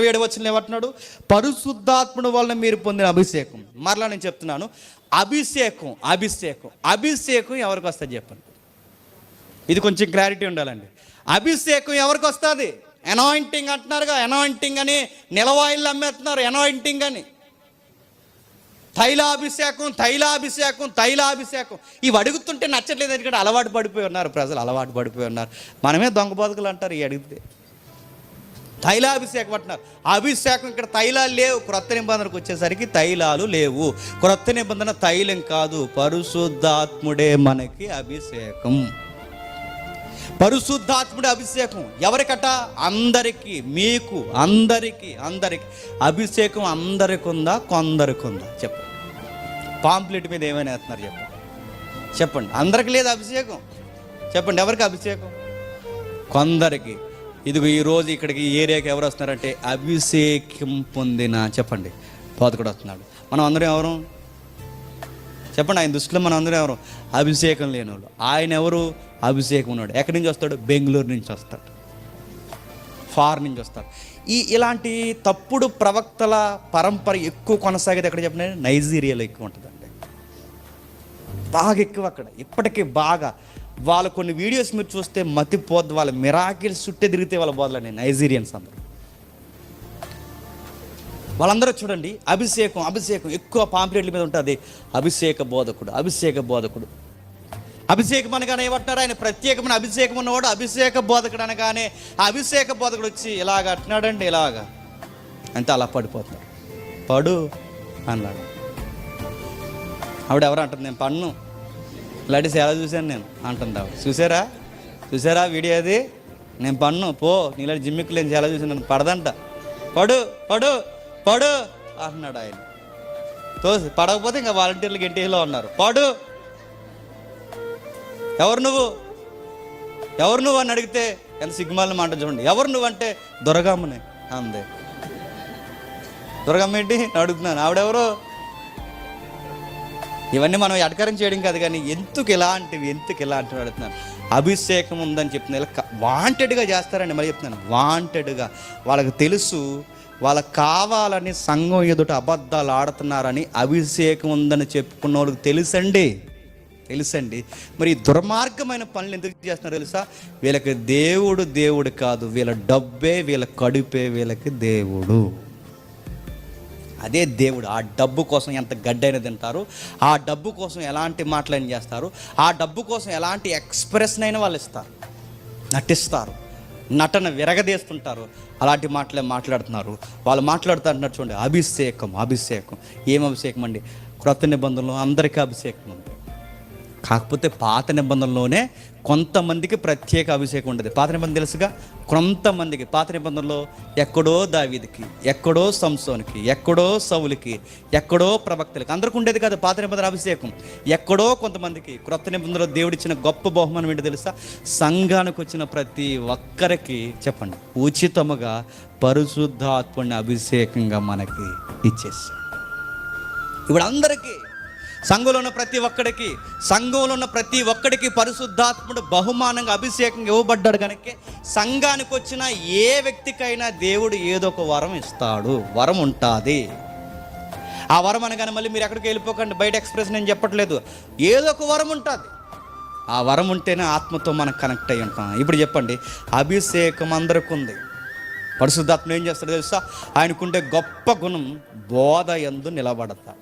7 ఏమంటున్నాడు? పరిశుద్ధాత్ముడు వలన మీరు పొందిన అభిషేకం. మరలా నేను చెప్తున్నాను, అభిషేకం అభిషేకం అభిషేకం ఎవరికి వస్తుంది చెప్పండి. ఇది కొంచెం క్లారిటీ ఉండాలండి. అభిషేకం ఎవరికి వస్తుంది? అనాయింటింగ్ అంటున్నారుగా, అనాయింటింగ్ అని నిలవాయిల్లు అమ్మేస్తున్నారు. అనాయింటింగ్ అని తైలాభిషేకం తైలాభిషేకం తైలాభిషేకం ఇవి అడుగుతుంటే నచ్చట్లేదు. ఎందుకంటే అలవాటు పడిపోయి ఉన్నారు ప్రజలు, అలవాటు పడిపోయి ఉన్నారు. మనమే దొంగ బతుకులు అంటారు ఈ అడిగితే. తైలాభిషేకం అంటున్నారు. అభిషేకం ఇక్కడ తైలాలు లేవు. క్రొత్త నిబంధనకు వచ్చేసరికి తైలాలు లేవు. క్రొత్త నిబంధన తైలం కాదు, పరిశుద్ధాత్ముడే మనకి అభిషేకం. పరిశుద్ధాత్ముడి అభిషేకం ఎవరికట? అందరికీ, మీకు అందరికీ. అభిషేకం అందరికి ఉందా, కొందరికి ఉందా చెప్పండి. పాంప్లెట్ మీద ఏమైనా వేస్తున్నారు చెప్పండి. అందరికి లేదు అభిషేకం. చెప్పండి, ఎవరికి అభిషేకం? కొందరికి. ఇదిగో ఈరోజు ఇక్కడికి ఈ ఏరియాకి ఎవరు వస్తున్నారంటే అభిషేకం పొందిన చెప్పండి బోధకుడు వస్తున్నాడు. మనం అందరం ఎవరు చెప్పండి? ఆయన దృష్టిలో మనం అందరం ఎవరు? అభిషేకం లేని వాళ్ళు. ఆయన ఎవరు? అభిషేకం ఉన్నాడు. ఎక్కడి నుంచి వస్తాడు? బెంగళూరు నుంచి వస్తాడు, ఫారెన్ నుంచి వస్తాడు. ఇలాంటి తప్పుడు ప్రవక్తల పరంపర ఎక్కువ కొనసాగేది ఎక్కడ చెప్పండి? నైజీరియాలో ఎక్కువ ఉంటుందండి, బాగా ఎక్కువ అక్కడ ఇప్పటికీ బాగా. వాళ్ళ కొన్ని వీడియోస్ మీరు చూస్తే మతిపోద్దు. వాళ్ళ మిరాకిల్స్ చుట్టే తిరిగితే వాళ్ళ బోధలని నైజీరియన్స్ అందరూ, వాళ్ళందరూ చూడండి అభిషేకం అభిషేకం ఎక్కువ పాంప్లెట్ల మీద ఉంటుంది. అభిషేక బోధకుడు అభిషేక బోధకుడు. అభిషేకం అనగానే ఏమంటారు? ఆయన ప్రత్యేకమైన అభిషేకం ఉన్నవాడు అభిషేక బోధకుడు అనగానే ఆ అభిషేక బోధకుడు వచ్చి ఇలాగ అంటున్నాడండి, ఇలాగా అంతే అలా పడిపోతున్నాడు. పడు అన్నాడు. ఆవిడ ఎవరు అంటుంది? నేను పన్ను ఇలాంటి ఎలా చూశాను నేను అంటుంది ఆవిడ. చూసారా వీడియో అది? నేను పన్ను పో, నీలాంటి జిమ్మిక్కు లేని చాలా చూసాను, నన్ను పడదంట. పడు పడు పడు అంటున్నాడు ఆయన. పడకపోతే ఇంకా వాలంటీర్లు గెంటీలో ఉన్నారు. పడు, ఎవరు నువ్వు అని అడిగితే ఎంత సిగ్గుమాలని మాట చూడండి. ఎవరు నువ్వు అంటే దొరగమ్మనే అందే. దొరగమ్మ ఏంటి అడుగుతున్నాను, ఆవిడెవరు? ఇవన్నీ మనం ఎడకరం చేయడం కాదు, కానీ ఎందుకు ఇలాంటివి అడుగుతున్నాను. అభిషేకం ఉందని చెప్తున్నా. ఇలా వాంటెడ్గా చేస్తారండి. మరి చెప్తున్నాను, వాంటెడ్గా. వాళ్ళకి తెలుసు, వాళ్ళకి కావాలని సంఘం ఎదుట అబద్ధాలు ఆడుతున్నారని. అభిషేకం ఉందని చెప్పుకున్న వాళ్ళకి తెలుసండి. మరి దుర్మార్గమైన పనులు ఎందుకు చేస్తున్నారు తెలుసా? వీళ్ళకి దేవుడు కాదు, వీళ్ళ డబ్బే, వీళ్ళ కడుపే వీళ్ళకి దేవుడు. అదే దేవుడు. ఆ డబ్బు కోసం ఎంత గడ్డైనా తింటారు, ఆ డబ్బు కోసం ఎలాంటి మాటలైనా చేస్తారు, ఆ డబ్బు కోసం ఎలాంటి ఎక్స్ప్రెషన్ అయినా వాళ్ళు ఇస్తారు, నటిస్తారు, నటన విరగదీస్తుంటారు. అలాంటి మాటలే మాట్లాడుతున్నారు. వాళ్ళు మాట్లాడుతుంటున్నారు చూడండి. అభిషేకం. ఏం అభిషేకం అండి? క్రొత్త నిబంధనలో అందరికీ అభిషేకం ఉంది. కాకపోతే పాత నిబంధనలోనే కొంతమందికి ప్రత్యేక అభిషేకం ఉండదు. పాత నిబంధన తెలుసుగా, కొంతమందికి. పాత నిబంధనలో ఎక్కడో దావీదుకి, ఎక్కడో సంసోనికి, ఎక్కడో సౌలుకి, ఎక్కడో ప్రవక్తలకి, అందరికి ఉండేది కాదు పాత నిబంధన అభిషేకం. ఎక్కడో కొంతమందికి. క్రొత్త నిబంధనలో దేవుడిచ్చిన గొప్ప బహుమానం ఏంటో తెలుసా? సంఘానికి వచ్చిన ప్రతి ఒక్కరికి చెప్పండి ఉచితముగా పరిశుద్ధాత్మని అభిషేకంగా మనకి ఇచ్చేసాడు. ఇప్పుడు అందరికీ, సంఘంలో ఉన్న ప్రతి ఒక్కడికి పరిశుద్ధాత్ముడు బహుమానంగా అభిషేకంగా ఇవ్వబడ్డాడు. కనుక సంఘానికి వచ్చిన ఏ వ్యక్తికైనా దేవుడు ఏదో ఒక వరం ఇస్తాడు, వరం ఉంటుంది. ఆ వరం అనగానే మళ్ళీ మీరు ఎక్కడికి వెళ్ళిపోకండి, బయట ఎక్స్ప్రెస్ నేను చెప్పట్లేదు. ఏదో ఒక వరం ఉంటుంది. ఆ వరం ఉంటేనే ఆత్మతో మనం కనెక్ట్ అయ్యి ఉంటాం. ఇప్పుడు చెప్పండి, అభిషేకం అందరికి ఉంది. పరిశుద్ధాత్మ ఏం చేస్తాడో తెలుసా? ఆయనకుంటే గొప్ప గుణం బోధ యందు నిలబడతాడు.